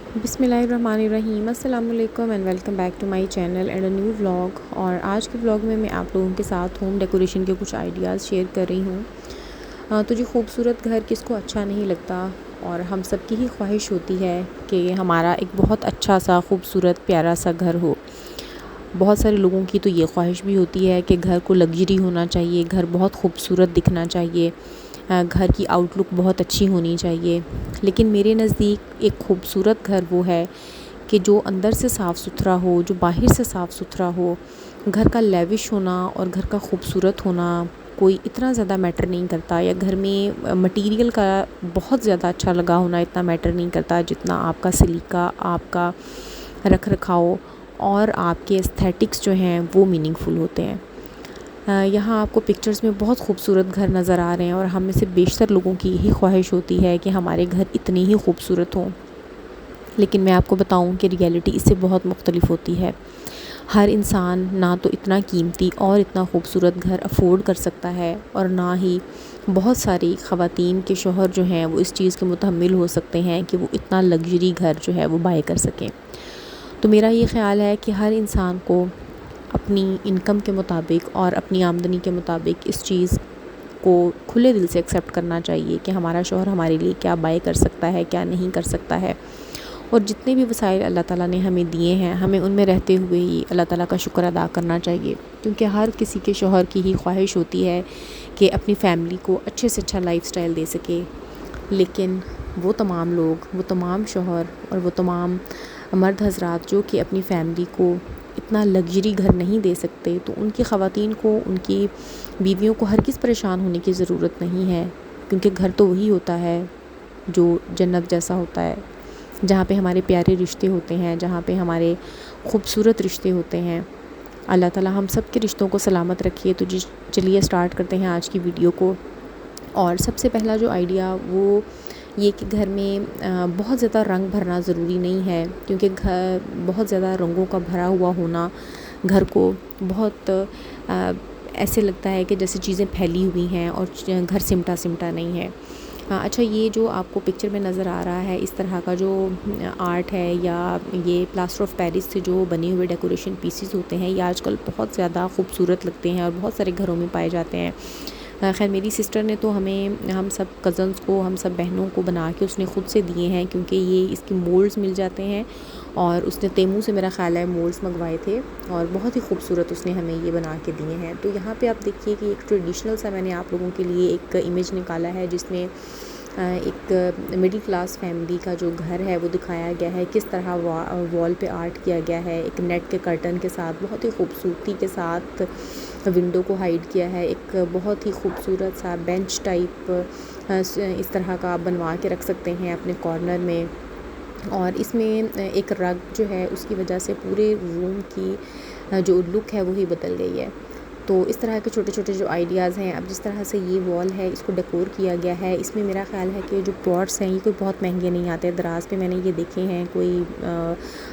बिस्मिल्लाहिर्रहमानिर्रहीम अस्सलाम वालेकुम and welcome back to my channel and a new vlog. और आज के व्लॉग में मैं आप लोगों के साथ होम डेकोरेशन के कुछ आइडियाज़ शेयर कर रही हूँ। तो जी खूबसूरत घर किसको अच्छा नहीं लगता, और हम सब की ही ख्वाहिश होती है कि हमारा एक बहुत अच्छा सा खूबसूरत प्यारा सा घर हो। बहुत सारे लोगों की तो ये ख्वाहिश भी होती है कि घर को लग्जरी होना चाहिए, घर बहुत खूबसूरत दिखना चाहिए, घर की आउटलुक बहुत अच्छी होनी चाहिए। लेकिन मेरे नज़दीक एक खूबसूरत घर वो है कि जो अंदर से साफ़ सुथरा हो, जो बाहर से साफ़ सुथरा हो। घर का लेविश होना और घर का खूबसूरत होना कोई इतना ज़्यादा मैटर नहीं करता, या घर में मटेरियल का बहुत ज़्यादा अच्छा लगा होना इतना मैटर नहीं करता, जितना आपका सलीका, आपका रख रखाव और आपके एस्थेटिक्स जो हैं वो मीनिंगफुल होते हैं। यहाँ आपको पिक्चर्स में बहुत खूबसूरत घर नज़र आ रहे हैं, और हम में से बेशतर लोगों की यही ख्वाहिश होती है कि हमारे घर इतने ही खूबसूरत हों। लेकिन मैं आपको बताऊं कि रियलिटी इससे बहुत मुख्तलिफ होती है। हर इंसान ना तो इतना कीमती और इतना खूबसूरत घर अफोर्ड कर सकता है, और ना ही बहुत सारी ख़वातीन के शोहर जो हैं वो इस चीज़ के मुतहम्मिल हो सकते हैं कि वो इतना लग्जरी घर जो है वो बाय कर सकें। तो मेरा ये ख़्याल है कि हर इंसान को अपनी इनकम के मुताबिक और अपनी आमदनी के मुताबिक इस चीज़ को खुले दिल से एक्सेप्ट करना चाहिए कि हमारा शौहर हमारे लिए क्या बाय कर सकता है, क्या नहीं कर सकता है। और जितने भी वसाइल अल्लाह ताला ने हमें दिए हैं, हमें उनमें रहते हुए ही अल्लाह ताला का शुक्र अदा करना चाहिए, क्योंकि हर किसी के शौहर की ही ख्वाहिश होती है कि अपनी फ़ैमिली को अच्छे से अच्छा लाइफस्टाइल दे सके। लेकिन वो तमाम लोग, वो तमाम शौहर और वो तमाम मर्द हज़रात जो कि अपनी फ़ैमिली को इतना लग्जरी घर नहीं दे सकते, तो उनकी ख़वातीन को, उनकी बीवियों को हरगिज़ परेशान होने की ज़रूरत नहीं है, क्योंकि घर तो वही होता है जो जन्नत जैसा होता है, जहाँ पे हमारे प्यारे रिश्ते होते हैं, जहाँ पे हमारे खूबसूरत रिश्ते होते हैं। अल्लाह ताला हम सब के रिश्तों को सलामत रखिए। तो जी चलिए स्टार्ट करते हैं आज की वीडियो को। और सबसे पहला जो आइडिया वो ये कि घर में बहुत ज़्यादा रंग भरना ज़रूरी नहीं है, क्योंकि घर बहुत ज़्यादा रंगों का भरा हुआ होना घर को बहुत ऐसे लगता है कि जैसे चीज़ें फैली हुई हैं और घर सिमटा सिमटा नहीं है। अच्छा, ये जो आपको पिक्चर में नज़र आ रहा है, इस तरह का जो आर्ट है, या ये प्लास्टर ऑफ पेरिस से जो बने हुए डेकोरेशन पीसेस होते हैं, ये आजकल बहुत ज़्यादा खूबसूरत लगते हैं और बहुत सारे घरों में पाए जाते हैं। खैर मेरी सिस्टर ने तो हमें, हम सब कज़न्स को, हम सब बहनों को बना के उसने ख़ुद से दिए हैं, क्योंकि ये इसके मोल्ड्स मिल जाते हैं, और उसने तेमू से मेरा ख़्याल है मोल्ड्स मंगवाए थे, और बहुत ही खूबसूरत उसने हमें ये बना के दिए हैं। तो यहाँ पे आप देखिए कि एक ट्रेडिशनल सा मैंने आप लोगों के लिए एक इमेज निकाला है, जिसमें एक मिडिल क्लास फैमिली का जो घर है वो दिखाया गया है, किस तरह वॉल पे आर्ट किया गया है, एक नेट के कर्टन के साथ बहुत ही खूबसूरती के साथ विंडो को हाइड किया है। एक बहुत ही खूबसूरत सा बेंच टाइप इस तरह का आप बनवा के रख सकते हैं अपने कॉर्नर में, और इसमें एक रग जो है उसकी वजह से पूरे रूम की जो लुक है वही बदल गई है। तो इस तरह के छोटे छोटे जो आइडियाज़ हैं, अब जिस तरह से ये वॉल है इसको डेकोर किया गया है, इसमें मेरा ख़्याल है कि जो पॉट्स हैं ये कोई बहुत महंगे नहीं आते। दराज़ पे मैंने ये देखे हैं, कोई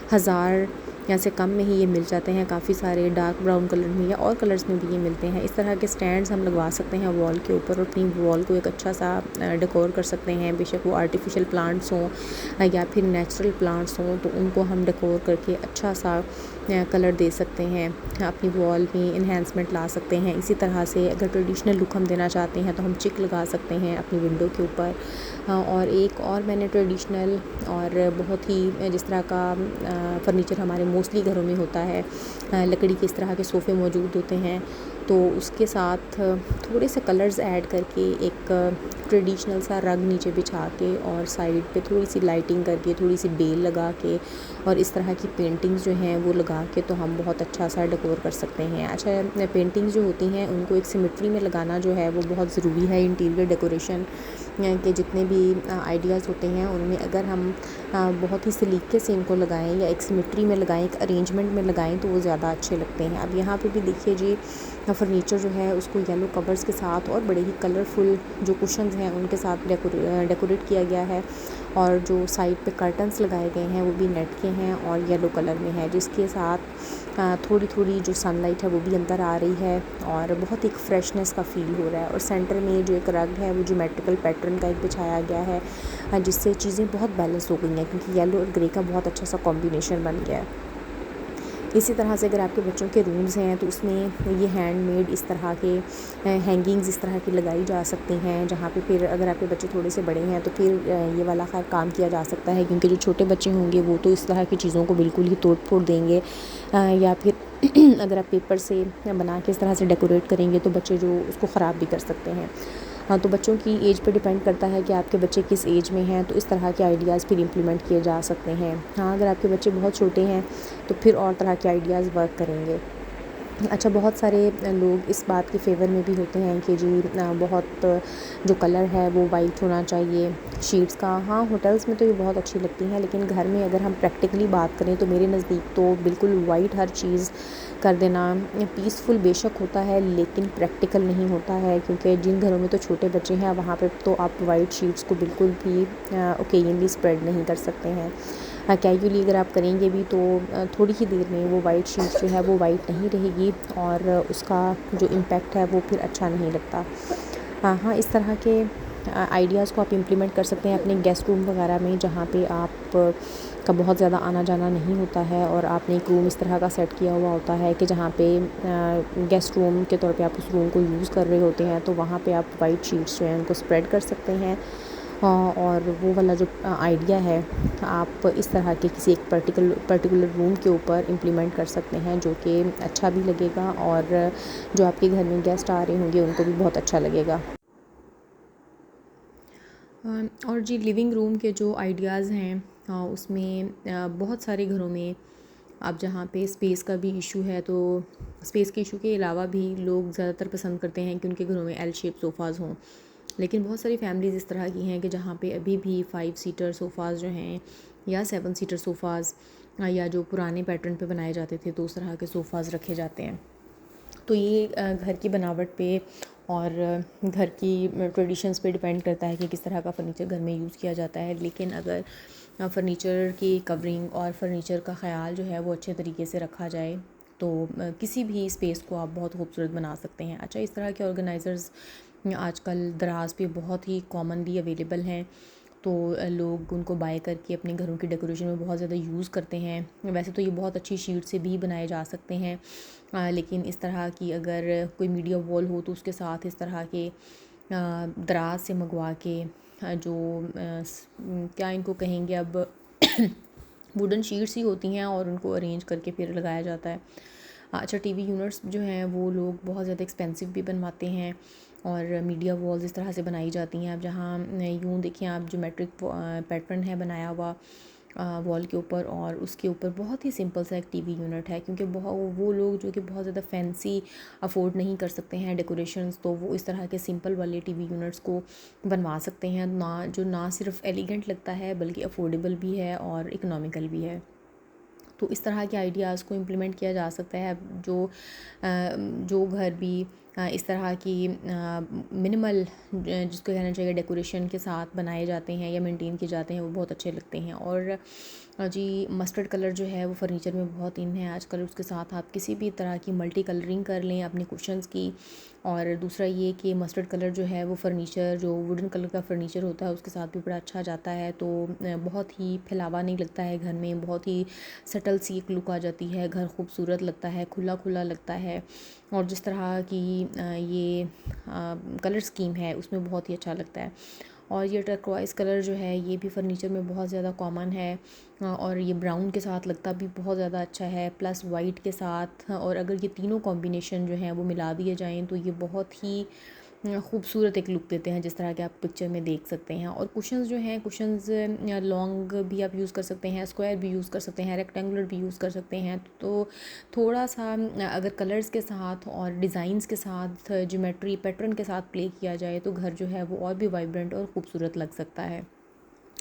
1000 या से कम में ही ये मिल जाते हैं। काफ़ी सारे डार्क ब्राउन कलर में या और कलर्स में भी ये मिलते हैं। इस तरह के स्टैंड्स हम लगवा सकते हैं वॉल के ऊपर, और अपनी वॉल को एक अच्छा सा डेकोर कर सकते हैं। बेशक वो आर्टिफिशियल प्लांट्स हों या फिर नेचुरल प्लांट्स हों, तो उनको हम डेकोर करके अच्छा सा कलर दे सकते हैं, अपनी वॉल में इन्हेंसमेंट ला सकते हैं। इसी तरह से अगर ट्रेडिशनल लुक हम देना चाहते हैं तो हम चिक लगा सकते हैं अपनी विंडो के ऊपर। और एक और मैंने ट्रेडिशनल और बहुत ही जिस तरह का फ़र्नीचर हमारे मोस्टली घरों में होता है, लकड़ी के इस तरह के सोफ़े मौजूद होते हैं, तो उसके साथ थोड़े से कलर्स ऐड करके एक ट्रेडिशनल सा रग नीचे बिछा के और साइड पे थोड़ी सी लाइटिंग करके, थोड़ी सी बेल लगा के और इस तरह की पेंटिंग्स जो हैं वो लगा के, तो हम बहुत अच्छा सा डेकोर कर सकते हैं। अच्छा, पेंटिंग्स जो होती हैं उनको एक सिमेट्री में लगाना जो है वो बहुत ज़रूरी है। इंटीरियर डेकोरेशन के जितने भी आइडियाज़ होते हैं उनमें अगर हम बहुत ही सलीके से इनको लगाएं या एक सिमेट्री में लगाएं, एक अरेंजमेंट में लगाएं, तो वो ज़्यादा अच्छे लगते हैं। अब यहाँ पे भी देखिए जी, फ़र्नीचर जो है उसको येलो कवर्स के साथ और बड़े ही कलरफुल जो कुशन्स हैं उनके साथ डेकोरेट किया गया है। और जो साइड पे कर्टन्स लगाए गए हैं वो भी नेट के हैं और येलो कलर में है, जिसके साथ थोड़ी थोड़ी जो सनलाइट है वो भी अंदर आ रही है और बहुत एक फ्रेशनेस का फ़ील हो रहा है। और सेंटर में जो एक रग है वो ज्योमेट्रिकल पैटर्न का एक बिछाया गया है, जिससे चीज़ें बहुत बैलेंस हो गई हैं, क्योंकि येलो और ग्रे का बहुत अच्छा सा कॉम्बिनेशन बन गया है। इसी तरह से अगर आपके बच्चों के रूम्स हैं तो उसमें ये हैंडमेड इस तरह के हैंगिंग्स इस तरह की लगाई जा सकती हैं, जहाँ पे फिर अगर आपके बच्चे थोड़े से बड़े हैं तो फिर ये वाला खैर काम किया जा सकता है, क्योंकि जो छोटे बच्चे होंगे वो तो इस तरह की चीज़ों को बिल्कुल ही तोड़ फोड़ देंगे, या फिर अगर आप पेपर से बना के इस तरह से डेकोरेट करेंगे तो बच्चे जो उसको ख़राब भी कर सकते हैं। हाँ, तो बच्चों की एज पे डिपेंड करता है कि आपके बच्चे किस एज में हैं, तो इस तरह के आइडियाज़ फिर इम्प्लीमेंट किए जा सकते हैं। हाँ, अगर आपके बच्चे बहुत छोटे हैं तो फिर और तरह के आइडियाज़ वर्क करेंगे। अच्छा, बहुत सारे लोग इस बात के फ़ेवर में भी होते हैं कि जी बहुत जो कलर है वो वाइट होना चाहिए शीट्स का। हाँ, होटल्स में तो ये बहुत अच्छी लगती हैं, लेकिन घर में अगर हम प्रैक्टिकली बात करें तो मेरे नज़दीक तो बिल्कुल वाइट हर चीज़ कर देना पीसफुल बेशक होता है, लेकिन प्रैक्टिकल नहीं होता है, क्योंकि जिन घरों में तो छोटे बच्चे हैं वहाँ पे तो आप वाइट शीट्स को बिल्कुल भी ओकेजनली स्प्रेड नहीं कर सकते हैं। कैजुअली अगर आप करेंगे भी तो थोड़ी ही देर में वो वाइट शीट जो है वो वाइट नहीं रहेगी और उसका जो इम्पैक्ट है वो फिर अच्छा नहीं लगता। हाँ, इस तरह के आइडियाज़ को आप इम्प्लीमेंट कर सकते हैं अपने गेस्ट रूम वगैरह में, जहाँ पे आप का बहुत ज़्यादा आना जाना नहीं होता है और आपने एक रूम इस तरह का सेट किया हुआ होता है कि जहाँ पे गेस्ट रूम के तौर पे आप उस रूम को यूज़ कर रहे होते हैं, तो वहाँ पे आप वाइट शीट्स जो हैं उनको स्प्रेड कर सकते हैं। और वो वाला जो आइडिया है आप इस तरह के किसी एक पर्टिकुलर रूम के ऊपर इम्प्लीमेंट कर सकते हैं, जो कि अच्छा भी लगेगा और जो आपके घर में गेस्ट आ रहे होंगे उनको भी बहुत अच्छा लगेगा। और जी लिविंग रूम के जो आइडियाज़ हैं उसमें बहुत सारे घरों में अब जहाँ पे स्पेस का भी इशू है, तो स्पेस के इशू के अलावा भी लोग ज़्यादातर पसंद करते हैं कि उनके घरों में एल शेप सोफ़ाज़ हों। लेकिन बहुत सारी फैमिलीज़ इस तरह की हैं कि जहाँ पे अभी भी 5 सीटर सोफ़ाज़ जो हैं या 7 सीटर सोफ़ाज़ या जो पुराने पैटर्न पे बनाए जाते थे तो उस तरह के सोफ़ाज़ रखे जाते हैं। तो ये घर की बनावट पे और घर की ट्रेडिशंस पे डिपेंड करता है कि किस तरह का फ़र्नीचर घर में यूज़ किया जाता है। लेकिन अगर फ़र्नीचर की कवरिंग और फ़र्नीचर का ख़्याल जो है वो अच्छे तरीके से रखा जाए तो किसी भी स्पेस को आप बहुत खूबसूरत बना सकते हैं। अच्छा, इस तरह के ऑर्गेनाइज़र्स आजकल दराज पे बहुत ही कॉमनली अवेलेबल हैं, तो लोग उनको बाय करके अपने घरों की डेकोरेशन में बहुत ज़्यादा यूज़ करते हैं। वैसे तो ये बहुत अच्छी शीट से भी बनाए जा सकते हैं, लेकिन इस तरह की अगर कोई मीडिया वॉल हो तो उसके साथ इस तरह के दराज से मंगवा के जो क्या इनको कहेंगे अब वुडन शीट्स ही होती हैं और उनको अरेंज करके फिर लगाया जाता है। अच्छा, टीवी यूनिट्स जो हैं वो लोग बहुत ज़्यादा एक्सपेंसिव भी बनवाते हैं और मीडिया वॉल्स इस तरह से बनाई जाती हैं। अब जहाँ यूँ देखिए आप ज्योमेट्रिक पैटर्न है बनाया हुआ वॉल के ऊपर और उसके ऊपर बहुत ही सिंपल सा एक टीवी यूनिट है, क्योंकि वो लोग जो कि बहुत ज़्यादा फैंसी अफोर्ड नहीं कर सकते हैं डेकोरेशंस, तो वो इस तरह के सिंपल वाले टीवी यूनिट्स को बनवा सकते हैं, जो ना सिर्फ एलिगेंट लगता है बल्कि अफोर्डेबल भी है और इकोनॉमिकल भी है। तो इस तरह के आइडियाज़ को इम्प्लीमेंट किया जा सकता है। जो घर भी इस तरह की मिनिमल जिसको कहना चाहिए डेकोरेशन के साथ बनाए जाते हैं या मेंटेन किए जाते हैं वो बहुत अच्छे लगते हैं। और जी मस्टर्ड कलर जो है वो फर्नीचर में बहुत इन है आजकल, उसके साथ आप किसी भी तरह की मल्टी कलरिंग कर लें अपने कुशन्स की। और दूसरा ये कि मस्टर्ड कलर जो है वो फर्नीचर जो वुडन कलर का फर्नीचर होता है उसके साथ भी बड़ा अच्छा जाता है, तो बहुत ही फैलावा नहीं लगता है घर में, बहुत ही सटल सी एक लुक आ जाती है, घर खूबसूरत लगता है, खुला खुला लगता है। और जिस तरह की ये कलर स्कीम है उसमें बहुत ही अच्छा लगता है। और ये टर्कोइज़ कलर जो है ये भी फर्नीचर में बहुत ज़्यादा कॉमन है और ये ब्राउन के साथ लगता भी बहुत ज़्यादा अच्छा है, प्लस वाइट के साथ। और अगर ये तीनों कॉम्बिनेशन जो हैं वो मिला दिए जाएँ तो ये बहुत ही खूबसूरत एक लुक देते हैं, जिस तरह के आप पिक्चर में देख सकते हैं। और कुशन्स जो हैं कुशन्स लॉन्ग भी आप यूज़ कर सकते हैं, स्क्वायर भी यूज़ कर सकते हैं, रेक्टेंगुलर भी यूज़ कर सकते हैं। तो थोड़ा सा अगर कलर्स के साथ और डिज़ाइंस के साथ ज्योमेट्री पैटर्न के साथ प्ले किया जाए तो घर जो है वो और भी वाइब्रेंट और ख़ूबसूरत लग सकता है।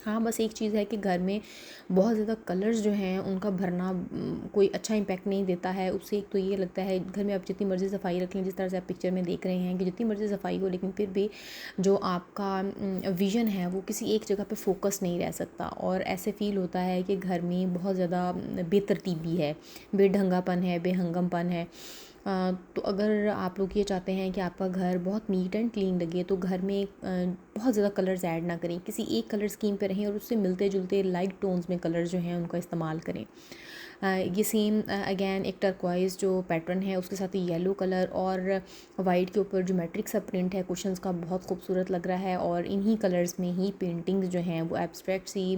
हाँ, बस एक चीज़ है कि घर में बहुत ज़्यादा कलर्स जो हैं उनका भरना कोई अच्छा इम्पैक्ट नहीं देता है। उससे एक तो ये लगता है घर में आप जितनी मर्ज़ी सफाई रख लें, जिस तरह से आप पिक्चर में देख रहे हैं कि जितनी मर्ज़ी सफाई हो, लेकिन फिर भी जो आपका विज़न है वो किसी एक जगह पे फ़ोकस नहीं रह सकता और ऐसे फ़ील होता है कि घर में बहुत ज़्यादा बेतरतीबी है, बेढंगापन है, बेहंगमपन है। तो अगर आप लोग ये चाहते हैं कि आपका घर बहुत नीट एंड क्लीन लगे, तो घर में बहुत ज़्यादा कलर्स ऐड ना करें, किसी एक कलर स्कीम पे रहें और उससे मिलते जुलते लाइट टोन्स में कलर जो हैं उनका इस्तेमाल करें। ये सेम अगेन एक टर्क्वाइज़ जो पैटर्न है उसके साथ येलो कलर और वाइट के ऊपर जो मैट्रिक्स सा प्रिंट है कुशन्स का, बहुत खूबसूरत लग रहा है। और इन्हीं कलर्स में ही पेंटिंग्स जो हैं वो एब्स्ट्रैक्ट सी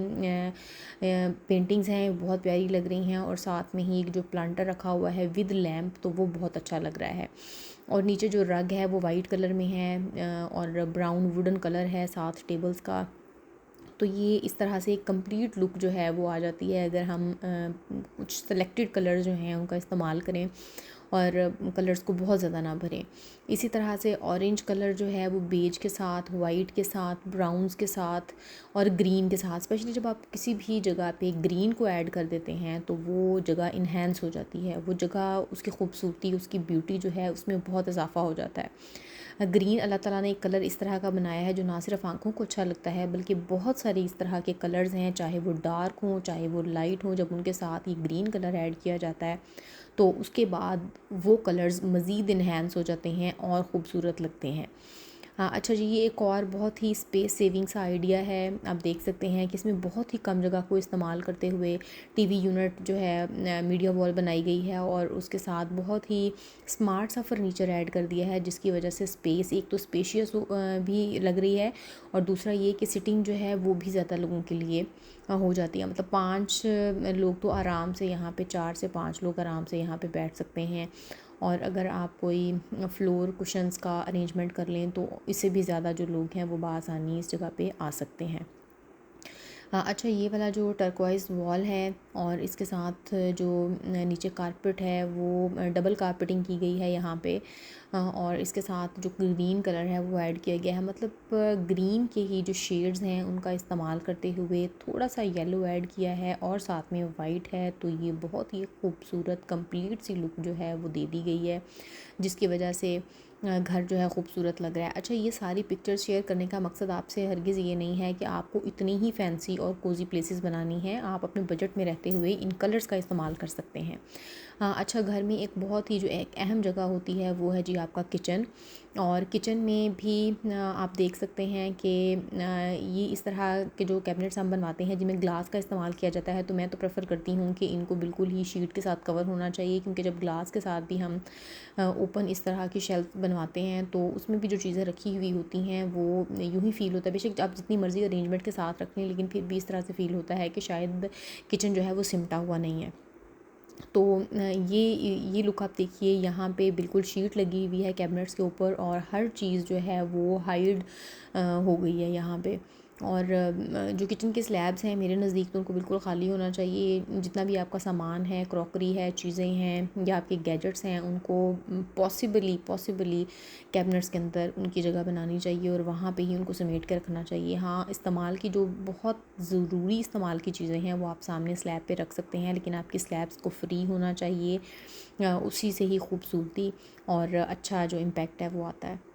पेंटिंग्स हैं, बहुत प्यारी लग रही हैं। और साथ में ही एक जो प्लांटर रखा हुआ है विद लैम्प, तो वो बहुत अच्छा लग रहा है। और नीचे जो रग है वो वाइट कलर में है और ब्राउन वुडन कलर है साथ टेबल्स का। तो ये इस तरह से एक कंप्लीट लुक जो है वो आ जाती है अगर हम कुछ सेलेक्टेड कलर जो हैं उनका इस्तेमाल करें और कलर्स को बहुत ज़्यादा ना भरें। इसी तरह से ऑरेंज कलर जो है वो बेज के साथ, वाइट के साथ, ब्राउन्स के साथ और ग्रीन के साथ, स्पेशली जब आप किसी भी जगह पे ग्रीन को ऐड कर देते हैं तो वो जगह इन्हेंस हो जाती है, वो जगह उसकी खूबसूरती, उसकी ब्यूटी जो है उसमें बहुत इजाफा हो जाता है। ग्रीन अल्लाह ताला ने एक कलर इस तरह का बनाया है जो ना सिर्फ आँखों को अच्छा लगता है बल्कि बहुत सारे इस तरह के कलर्स हैं, चाहे वो डार्क हों चाहे वो लाइट हों, जब उनके साथ ये ग्रीन कलर ऐड किया जाता है तो उसके बाद वो कलर्स मज़ीद इन्हेंस हो जाते हैं और ख़ूबसूरत लगते हैं। हाँ, अच्छा जी, ये एक और बहुत ही स्पेस सेविंग सा आइडिया है। आप देख सकते हैं कि इसमें बहुत ही कम जगह को इस्तेमाल करते हुए टीवी यूनिट जो है मीडिया वॉल बनाई गई है और उसके साथ बहुत ही स्मार्ट सा फर्नीचर ऐड कर दिया है, जिसकी वजह से स्पेस एक तो स्पेशियस भी लग रही है और दूसरा ये कि सिटिंग जो है वो भी ज़्यादा लोगों के लिए हो जाती है। मतलब 5 लोग तो आराम से यहाँ पे, 4 से 5 लोग आराम से यहाँ पे बैठ सकते हैं। और अगर आप कोई फ्लोर कुशन्स का अरेंजमेंट कर लें तो इससे भी ज़्यादा जो लोग हैं वो बआसानी इस जगह पे आ सकते हैं। अच्छा, ये वाला जो टर्क्वाइज़ वॉल है और इसके साथ जो नीचे कारपेट है वो डबल कारपेटिंग की गई है यहाँ पे और इसके साथ जो ग्रीन कलर है वो ऐड किया गया है। मतलब ग्रीन के ही जो शेड्स हैं उनका इस्तेमाल करते हुए थोड़ा सा येलो ऐड किया है और साथ में वाइट है, तो ये बहुत ही खूबसूरत कंप्लीट सी लुक जो है वो दे दी गई है, जिसकी वजह से घर जो है खूबसूरत लग रहा है। अच्छा, ये सारी पिक्चर्स शेयर करने का मकसद आपसे हरगिज़ ये नहीं है कि आपको इतनी ही फैंसी और कोज़ी प्लेसेस बनानी है। आप अपने बजट में रहते हुए इन कलर्स का इस्तेमाल कर सकते हैं। अच्छा, घर में एक बहुत ही जो एक अहम जगह होती है वो है जी आपका किचन। और किचन में भी आप देख सकते हैं कि ये इस तरह के जो कैबिनेट्स हम बनवाते हैं जिनमें ग्लास का इस्तेमाल किया जाता है, तो मैं तो प्रेफर करती हूँ कि इनको बिल्कुल ही शीट के साथ कवर होना चाहिए, क्योंकि जब ग्लास के साथ भी हम ओपन इस तरह की शेल्फ बनवाते हैं तो उसमें भी जो चीज़ें रखी हुई होती हैं वो यूँ ही फ़ील होता है। बेशक आप जितनी मर्ज़ी अरेंजमेंट के साथ रख लें, लेकिन फिर भी इस तरह से फ़ील होता है कि शायद किचन जो है वो सिमटा हुआ नहीं है। तो ये लुक आप देखिए, यहाँ पे बिल्कुल शीट लगी हुई है कैबिनेट्स के ऊपर और हर चीज़ जो है वो हाइड हो गई है यहाँ पे। और जो किचन के स्लैब्स हैं मेरे नज़दीक तो उनको बिल्कुल ख़ाली होना चाहिए। जितना भी आपका सामान है, क्रॉकरी है, चीज़ें हैं या आपके गैजेट्स हैं, उनको पॉसिबली कैबिनेट्स के अंदर उनकी जगह बनानी चाहिए और वहाँ पे ही उनको समेट के रखना चाहिए। हाँ, इस्तेमाल की जो बहुत ज़रूरी इस्तेमाल की चीज़ें हैं वो आप सामने स्लैब पे रख सकते हैं, लेकिन आपकी स्लैब्स को फ्री होना चाहिए। उसी से ही खूबसूरती और अच्छा जो इम्पैक्ट है वो आता है।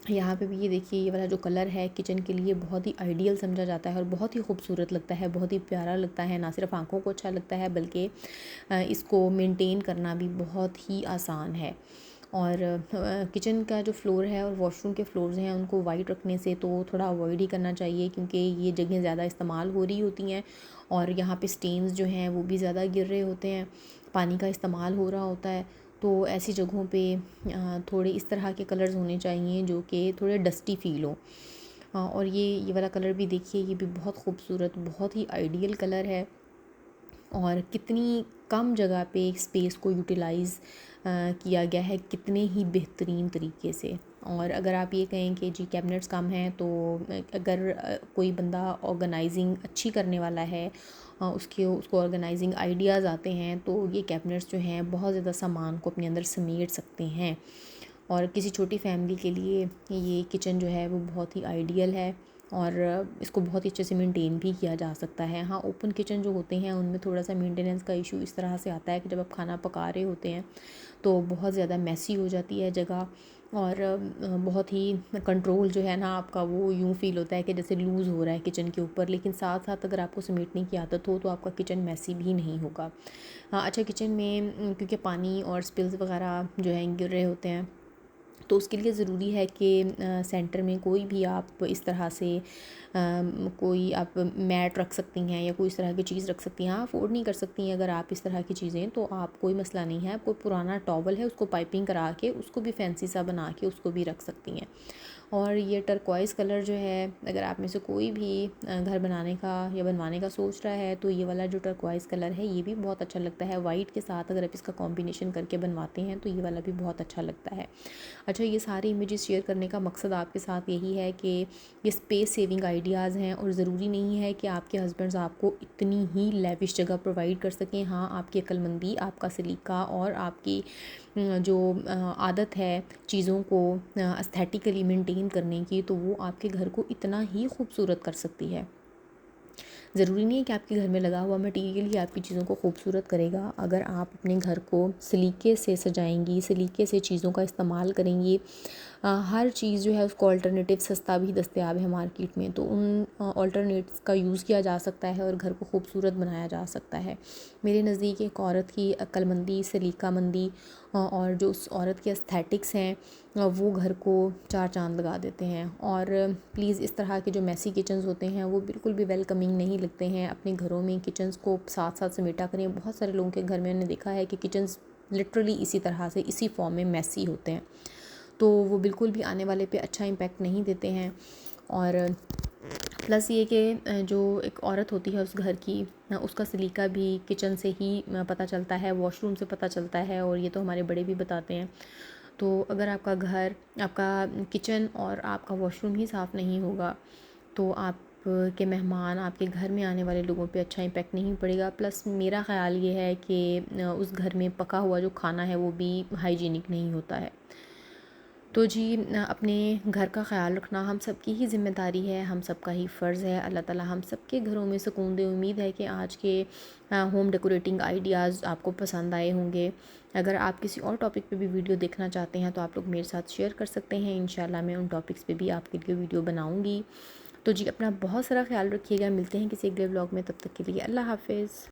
यहाँ पे भी ये देखिए, ये वाला जो कलर है किचन के लिए बहुत ही आइडियल समझा जाता है और बहुत ही खूबसूरत लगता है, बहुत ही प्यारा लगता है। ना सिर्फ आँखों को अच्छा लगता है बल्कि इसको मेंटेन करना भी बहुत ही आसान है। और किचन का जो फ्लोर है और वॉशरूम के फ्लोर्स हैं उनको वाइट रखने से तो थोड़ा अवॉइड ही करना चाहिए, क्योंकि ये जगह ज़्यादा इस्तेमाल हो रही होती हैं और यहाँ पे स्टेन्स जो हैं वो भी ज़्यादा गिर रहे होते हैं, पानी का इस्तेमाल हो रहा होता है। तो ऐसी जगहों पे थोड़े इस तरह के कलर्स होने चाहिए जो कि थोड़े डस्टी फ़ील हो। और ये वाला कलर भी देखिए, ये भी बहुत खूबसूरत, बहुत ही आइडियल कलर है और कितनी कम जगह पे स्पेस को यूटिलाइज़ किया गया है, कितने ही बेहतरीन तरीके से। और अगर आप ये कहें कि जी कैबिनेट्स कम हैं, तो अगर कोई बंदा ऑर्गेनाइजिंग अच्छी करने वाला है, उसको ऑर्गेनाइजिंग आइडियाज़ आते हैं, तो ये कैबिनेट्स जो हैं बहुत ज़्यादा सामान को अपने अंदर समेट सकते हैं। और किसी छोटी फैमिली के लिए ये किचन जो है वो बहुत ही आइडियल है और इसको बहुत ही अच्छे से मेंटेन भी किया जा सकता है। हाँ, ओपन किचन जो होते हैं उनमें थोड़ा सा मेंटेनेंस का इशू इस तरह से आता है कि जब आप खाना पका रहे होते हैं तो बहुत ज़्यादा मैसी हो जाती है जगह, और बहुत ही कंट्रोल जो है ना आपका वो यूँ फ़ील होता है कि जैसे लूज़ हो रहा है किचन के ऊपर। लेकिन साथ साथ अगर आपको समेटने की आदत हो तो आपका किचन मैसी भी नहीं होगा। हाँ, अच्छा, किचन में क्योंकि पानी और स्पिल्स वगैरह जो है गिर रहे होते हैं, तो उसके लिए ज़रूरी है कि सेंटर में कोई भी आप इस तरह से कोई आप मैट रख सकती हैं या कोई इस तरह की चीज़ रख सकती हैं। हाँ, अफोर्ड नहीं कर सकती हैं अगर आप इस तरह की चीज़ें, तो आप कोई मसला नहीं है, आपको पुराना टॉवल है उसको पाइपिंग करा के उसको भी फैंसी सा बना के उसको भी रख सकती हैं। और ये टर्कोइज़ कलर जो है, अगर आप में से कोई भी घर बनाने का या बनवाने का सोच रहा है तो ये वाला जो टर्कोइज़ कलर है ये भी बहुत अच्छा लगता है। वाइट के साथ अगर आप इसका कॉम्बिनेशन करके बनवाते हैं तो ये वाला भी बहुत अच्छा लगता है। अच्छा, ये सारी इमेजेस शेयर करने का मकसद आपके साथ यही है कि ये स्पेस सेविंग आइडियाज़ हैं, और ज़रूरी नहीं है कि आपके हस्बैंड्स आपको इतनी ही लेविश जगह प्रोवाइड कर सकें। हाँ, आपकी अक्लमंदी, आपका सलीका और आपकी जो आदत है चीज़ों को एस्थेटिकली मेंटेन करने की, तो वो आपके घर को इतना ही खूबसूरत कर सकती है। ज़रूरी नहीं है कि आपके घर में लगा हुआ मटीरियल ही आपकी चीज़ों को खूबसूरत करेगा। अगर आप अपने घर को सलीके से सजाएंगी, सलीके से चीज़ों का इस्तेमाल करेंगी, हर चीज़ जो है उसको अल्टरनेटिव सस्ता भी दस्तयाब है मार्केट में, तो उन अल्टरनेटिव्स का यूज़ किया जा सकता है और घर को खूबसूरत बनाया जा सकता है। मेरे नज़दीक एक औरत की अक्लमंदी, सलीकामंदी और जो उस औरत के एस्थेटिक्स हैं वो घर को चार चांद लगा देते हैं। और प्लीज़ इस तरह के जो मैसी किचन्स होते हैं वो बिल्कुल भी वेलकमिंग नहीं लगते हैं। अपने घरों में किचन्स को साथ साथ समेटा करें। बहुत सारे लोगों के घर में मैंने देखा है कि किचन्स लिटरली इसी तरह से, इसी फॉर्म में मैसी होते हैं, तो वो बिल्कुल भी आने वाले पे अच्छा इम्पैक्ट नहीं देते हैं। और प्लस ये कि जो एक औरत होती है उस घर की, उसका सलीका भी किचन से ही पता चलता है, वॉशरूम से पता चलता है, और ये तो हमारे बड़े भी बताते हैं। तो अगर आपका घर, आपका किचन और आपका वॉशरूम ही साफ़ नहीं होगा तो आप के मेहमान, आपके घर में आने वाले लोगों पे अच्छा इम्पैक्ट नहीं पड़ेगा। प्लस मेरा ख़्याल ये है कि उस घर में पका हुआ जो खाना है वो भी हाइजीनिक नहीं होता है। तो जी, अपने घर का ख़्याल रखना हम सबकी ही ज़िम्मेदारी है, हम सबका ही फ़र्ज़ है। अल्लाह ताला हम सबके घरों में सुकून दे। उम्मीद है कि आज के होम डेकोरेटिंग आइडियाज़ आपको पसंद आए होंगे। अगर आप किसी और टॉपिक पे भी वीडियो देखना चाहते हैं तो आप लोग मेरे साथ शेयर कर सकते हैं। इंशाल्लाह मैं उन टॉपिक्स पे भी आपके लिए वीडियो बनाऊँगी। तो जी, अपना बहुत सारा ख़्याल रखिएगा। मिलते हैं किसी अगले व्लॉग में, तब तक के लिए अल्लाह हाफ़िज़।